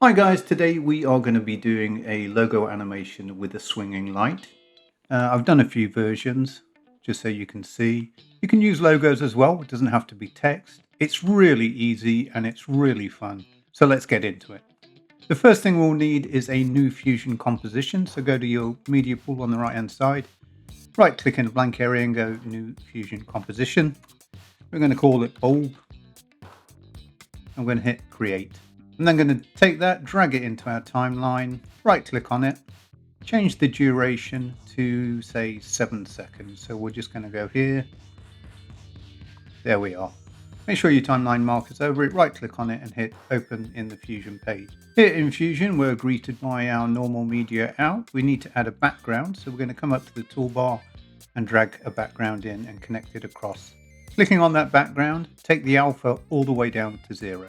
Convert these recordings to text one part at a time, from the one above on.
Hi guys, today we are going to be doing a logo animation with a swinging light. I've done a few versions just so you can see. You can use logos as well, it doesn't have to be text. It's really easy and it's really fun. So let's get into it. The first thing we'll need is a new Fusion composition. So go to your media pool on the right hand side, right click in the blank area and go new Fusion composition. We're going to call it bulb. I'm going to hit create. I'm then going to take that, drag it into our timeline, right click on it, change the duration to say 7 seconds. So we're just going to go here. There we are. Make sure your timeline marker's over it, right click on it and hit open in the Fusion page. Here in Fusion, we're greeted by our normal media out. We need to add a background. So we're going to come up to the toolbar and drag a background in and connect it across. Clicking on that background, take the alpha all the way down to 0.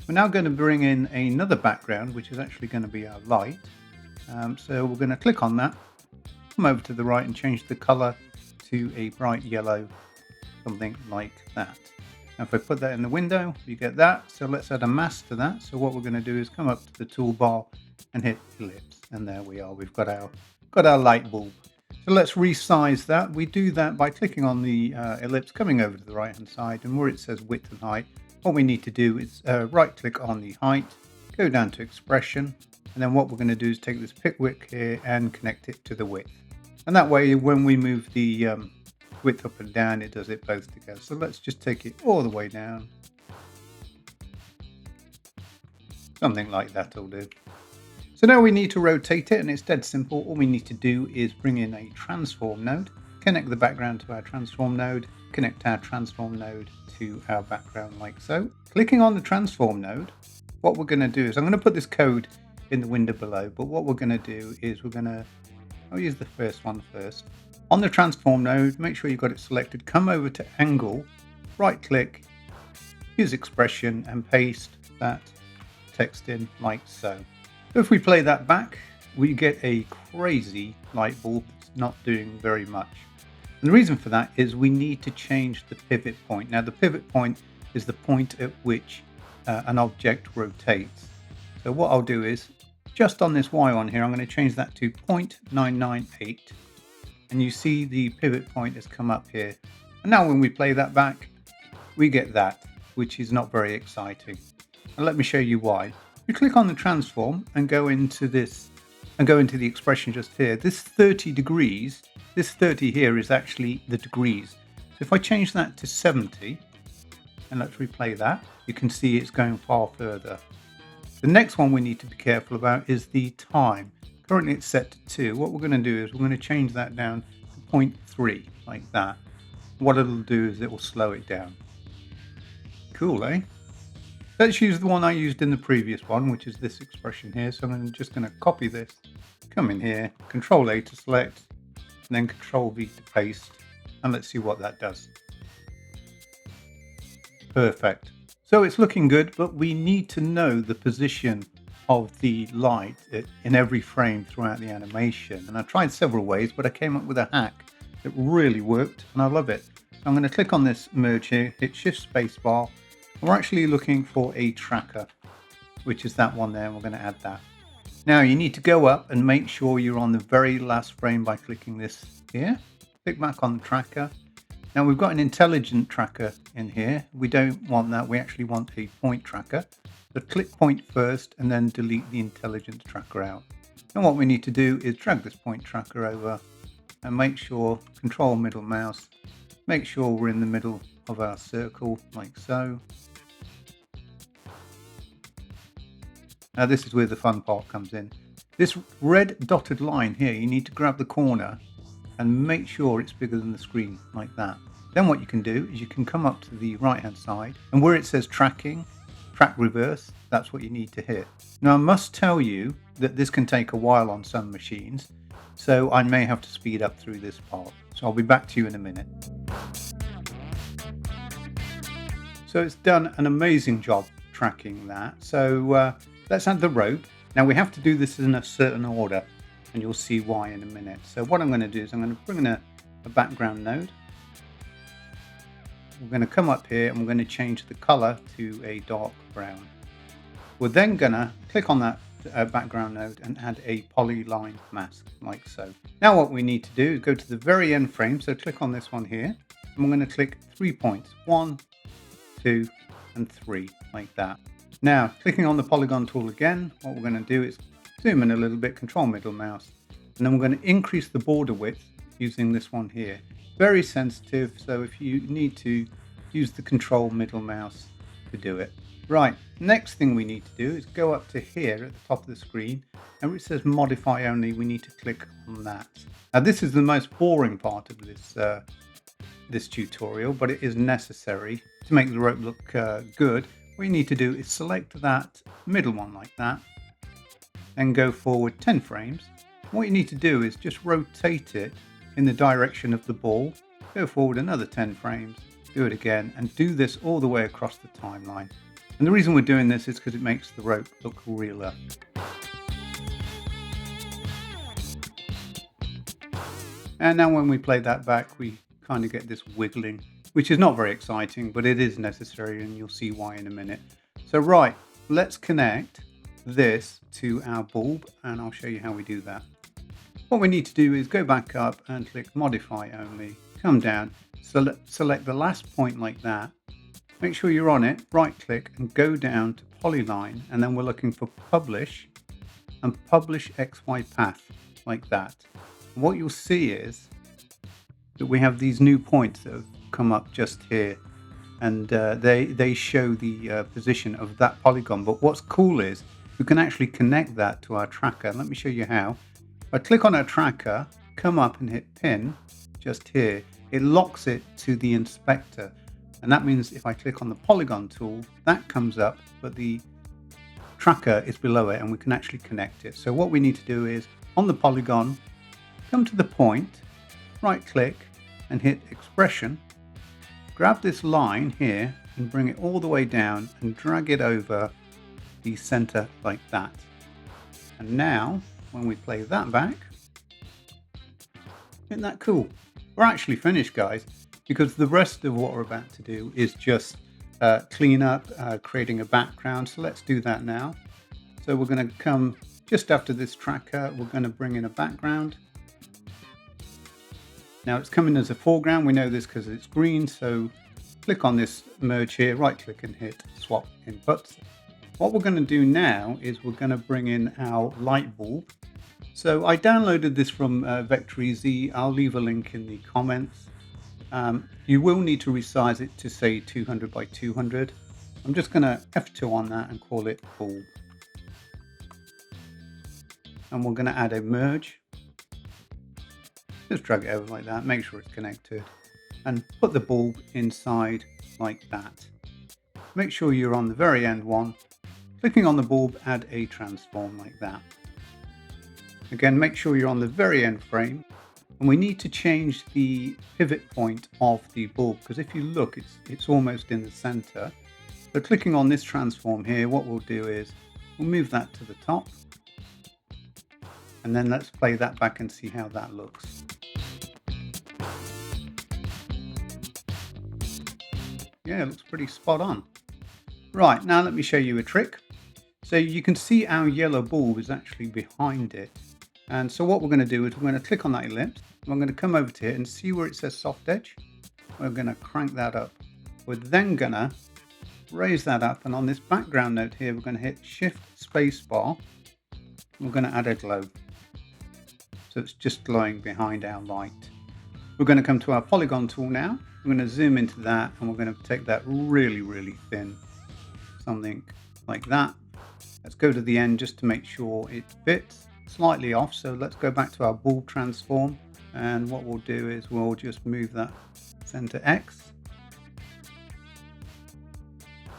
We're now going to bring in another background, which is actually going to be our light. So we're going to click on that, come over to the right and change the color to a bright yellow, something like that. Now if I put that in the window, you get that. So let's add a mask to that. So what we're going to do is come up to the toolbar and hit ellipse. And there we are. We've got our light bulb. So let's resize that. We do that by clicking on the ellipse, coming over to the right hand side, and where it says width and height, what we need to do is right click on the height, go down to expression, and then what we're going to do is take this pick width here and connect it to the width. And that way when we move the width up and down, it does it both together. So let's just take it all the way down. Something like that will do. So now we need to rotate it, and it's dead simple. All we need to do is bring in a transform node, connect the background to our transform node, connect our transform node to our background like so. Clicking on the transform node, what we're going to do is I'm going to put this code in the window below, but what we're going to do is I'll use the first one first. On the transform node, make sure you've got it selected, come over to angle, right click, use expression and paste that text in like so. If we play that back, we get a crazy light bulb that's not doing very much. And the reason for that is we need to change the pivot point. Now the pivot point is the point at which an object rotates. So what I'll do is, just on this Y on here, I'm going to change that to 0.998. And you see the pivot point has come up here. And now when we play that back, we get that, which is not very exciting. And let me show you why. We click on the transform and go into this and go into the expression just here. This 30 degrees, this 30 here is actually the degrees. So if I change that to 70 and let's replay that, you can see it's going far further. The next one we need to be careful about is the time. Currently it's set to 2. What we're going to do is we're going to change that down to 0.3 like that. What it'll do is it will slow it down. Cool, eh? Let's use the one I used in the previous one, which is this expression here. So I'm just going to copy this, come in here, Control A to select, and then Control V to paste, and let's see what that does. Perfect. So it's looking good, but we need to know the position of the light in every frame throughout the animation. And I tried several ways, but I came up with a hack that really worked, and I love it. So I'm going to click on this merge here, hit Shift Spacebar. We're actually looking for a tracker, which is that one there, and we're going to add that. Now you need to go up and make sure you're on the very last frame by clicking this here. Click back on the tracker. Now we've got an intelligent tracker in here. We don't want that, we actually want a point tracker. So click point first and then delete the intelligent tracker out. And what we need to do is drag this point tracker over and make sure, control middle mouse, make sure we're in the middle of our circle like so. Now this is where the fun part comes in. This red dotted line here, you need to grab the corner and make sure it's bigger than the screen like that. Then what you can do is you can come up to the right hand side and where it says tracking, track reverse, that's what you need to hit. Now I must tell you that this can take a while on some machines, so I may have to speed up through this part. So I'll be back to you in a minute. So it's done an amazing job tracking that. So let's add the rope. Now we have to do this in a certain order and you'll see why in a minute. So what I'm going to do is I'm going to bring in a background node. We're going to come up here and we're going to change the color to a dark brown. We're then gonna click on that background node and add a polyline mask like so. Now what we need to do is go to the very end frame. So click on this one here and we're going to click 3 points, 1, 2 and 3 like that. Now clicking on the polygon tool again, what we're going to do is zoom in a little bit, control middle mouse, and then we're going to increase the border width using this one here. Very sensitive, so if you need to use the control middle mouse to do it. Right, next thing we need to do is go up to here at the top of the screen, and where it says modify only, we need to click on that. Now this is the most boring part of this tutorial, but it is necessary to make the rope look good. What you need to do is select that middle one like that, and go forward 10 frames. What you need to do is just rotate it in the direction of the ball, go forward another 10 frames, do it again, and do this all the way across the timeline. And the reason we're doing this is because it makes the rope look realer. And now when we play that back, we kind of get this wiggling, which is not very exciting, but it is necessary, and you'll see why in a minute. So right, let's connect this to our bulb, and I'll show you how we do that. What we need to do is go back up and click modify only, come down, select the last point like that, make sure you're on it, right click and go down to polyline, and then we're looking for publish and publish XY path like that. And what you'll see is that we have these new points that have come up just here, and they show the position of that polygon. But what's cool is we can actually connect that to our tracker. Let me show you how. If I click on our tracker, come up and hit pin just here, it locks it to the inspector. And that means if I click on the polygon tool, that comes up, but the tracker is below it and we can actually connect it. So what we need to do is on the polygon, come to the point, right click and hit expression, grab this line here and bring it all the way down and drag it over the center like that. And now when we play that back, isn't that cool? We're actually finished, guys, because the rest of what we're about to do is just clean up, creating a background. So let's do that now. So we're going to come just after this tracker, we're going to bring in a background. Now it's coming as a foreground. We know this because it's green. So click on this merge here, right click and hit swap inputs. What we're going to do now is we're going to bring in our light bulb. So I downloaded this from Vector-Easy. I'll leave a link in the comments. You will need to resize it to say 200 by 200. I'm just going to F2 on that and call it bulb. And we're going to add a merge. Just drag it over like that, make sure it's connected, and put the bulb inside like that. Make sure you're on the very end one. Clicking on the bulb, add a transform like that. Again, make sure you're on the very end frame, and we need to change the pivot point of the bulb, because if you look, it's almost in the center. So clicking on this transform here, what we'll do is we'll move that to the top, and then let's play that back and see how that looks. Yeah, it looks pretty spot on. Right, now let me show you a trick. So you can see our yellow bulb is actually behind it. And so what we're going to do is we're going to click on that ellipse. I'm going to come over to it and see where it says soft edge. We're going to crank that up. We're then going to raise that up, and on this background note here, we're going to hit Shift Space Bar. We're going to add a glow. So it's just glowing behind our light. We're going to come to our polygon tool now. We're going to zoom into that, and we're going to take that really, really thin. Something like that. Let's go to the end just to make sure it fits. Slightly off, so let's go back to our bulb transform, and what we'll do is we'll just move that center X.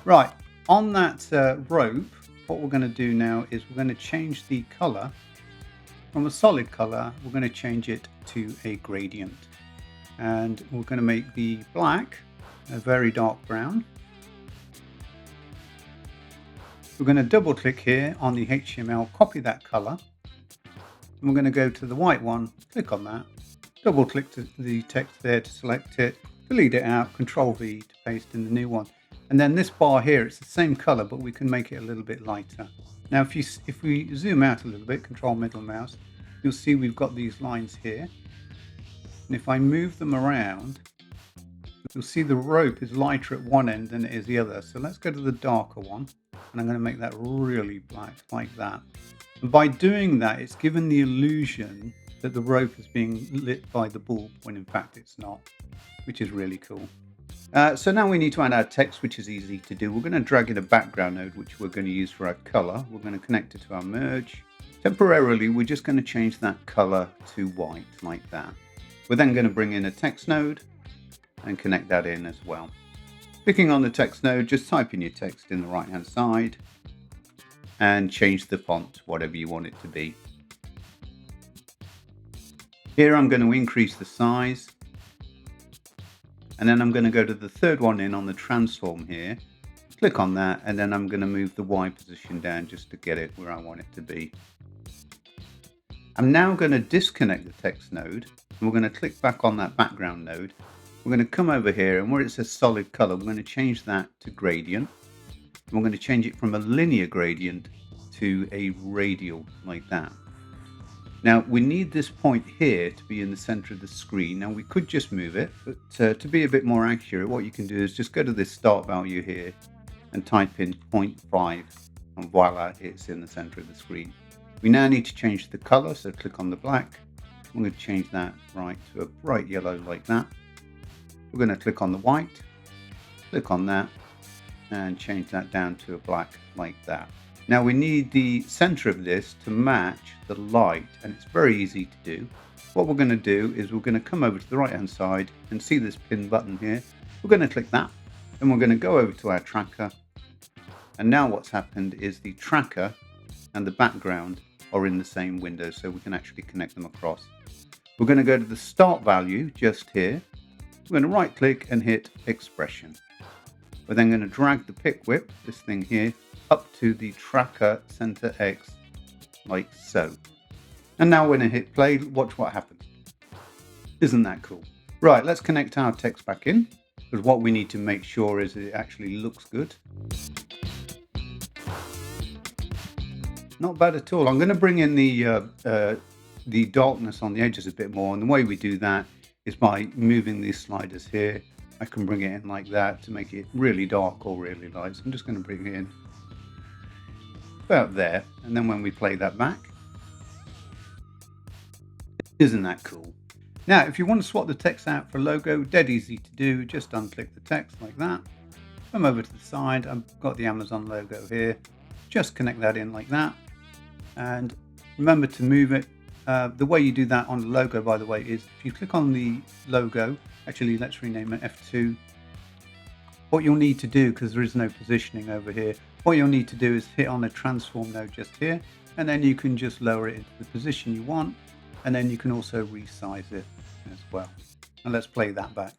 Right, on that rope, what we're going to do now is we're going to change the color from a solid color. We're going to change it to a gradient, and we're going to make the black a very dark brown. We're going to double click here on the HTML, copy that color. And we're going to go to the white one, click on that, double click to the text there to select it, delete it out, Control V to paste in the new one. And then this bar here, it's the same color, but we can make it a little bit lighter. Now, if we zoom out a little bit, control middle mouse, you'll see we've got these lines here. And if I move them around, you'll see the rope is lighter at one end than it is the other. So let's go to the darker one, and I'm going to make that really black like that. And by doing that, it's given the illusion that the rope is being lit by the bulb when in fact it's not, which is really cool. So now we need to add our text, which is easy to do. We're going to drag in a background node, which we're going to use for our color. We're going to connect it to our merge. Temporarily, we're just going to change that color to white like that. We're then going to bring in a text node and connect that in as well. Clicking on the text node, just type in your text in the right hand side and change the font to whatever you want it to be. Here I'm going to increase the size. And then I'm going to go to the third one in on the transform here, click on that, and then I'm going to move the Y position down just to get it where I want it to be. I'm now going to disconnect the text node, and we're going to click back on that background node. We're going to come over here, and where it says solid color, we're going to change that to gradient. And we're going to change it from a linear gradient to a radial like that. Now we need this point here to be in the center of the screen. Now we could just move it, but to be a bit more accurate, what you can do is just go to this start value here and type in 0.5, and voila, it's in the center of the screen. We now need to change the color, so click on the black. I'm going to change that right to a bright yellow like that. We're going to click on the white, click on that, and change that down to a black like that. Now we need the center of this to match the light, and it's very easy to do. What we're going to do is we're going to come over to the right hand side and see this pin button here. We're going to click that, and we're going to go over to our tracker. And now what's happened is the tracker and the background are in the same window, so we can actually connect them across. We're going to go to the start value just here. We're going to right click and hit expression. We're then going to drag the pick whip, this thing here, up to the tracker center X like so. And now when I hit play, watch what happens. Isn't that cool? Right, let's connect our text back in, because what we need to make sure is it actually looks good. Not bad at all. I'm going to bring in the darkness on the edges a bit more, and the way we do that is by moving these sliders here. I can bring it in like that to make it really dark or really light. So I'm just going to bring it in about there, and then when we play that back, isn't that cool? Now if you want to swap the text out for a logo, dead easy to do. Just unclick the text like that, come over to the side, I've got the Amazon logo here, just connect that in like that, and remember to move it. The way you do that on the logo, by the way, is if you click on the logo, actually let's rename it F2. What you'll need to do, because there is no positioning over here, what you'll need to do is hit on a transform node just here, and then you can just lower it into the position you want, and then you can also resize it as well. And let's play that back.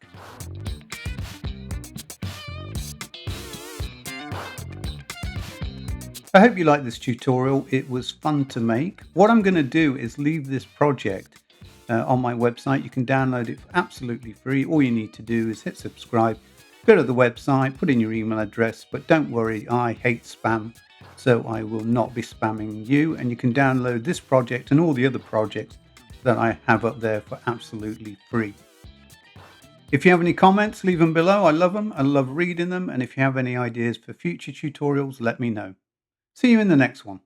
I hope you liked this tutorial. It was fun to make. What I'm going to do is leave this project on my website. You can download it for absolutely free. All you need to do is hit subscribe, go to the website, put in your email address, but don't worry, I hate spam, so I will not be spamming you. And you can download this project and all the other projects that I have up there for absolutely free. If you have any comments, leave them below. I love them. I love reading them. And if you have any ideas for future tutorials, let me know. See you in the next one.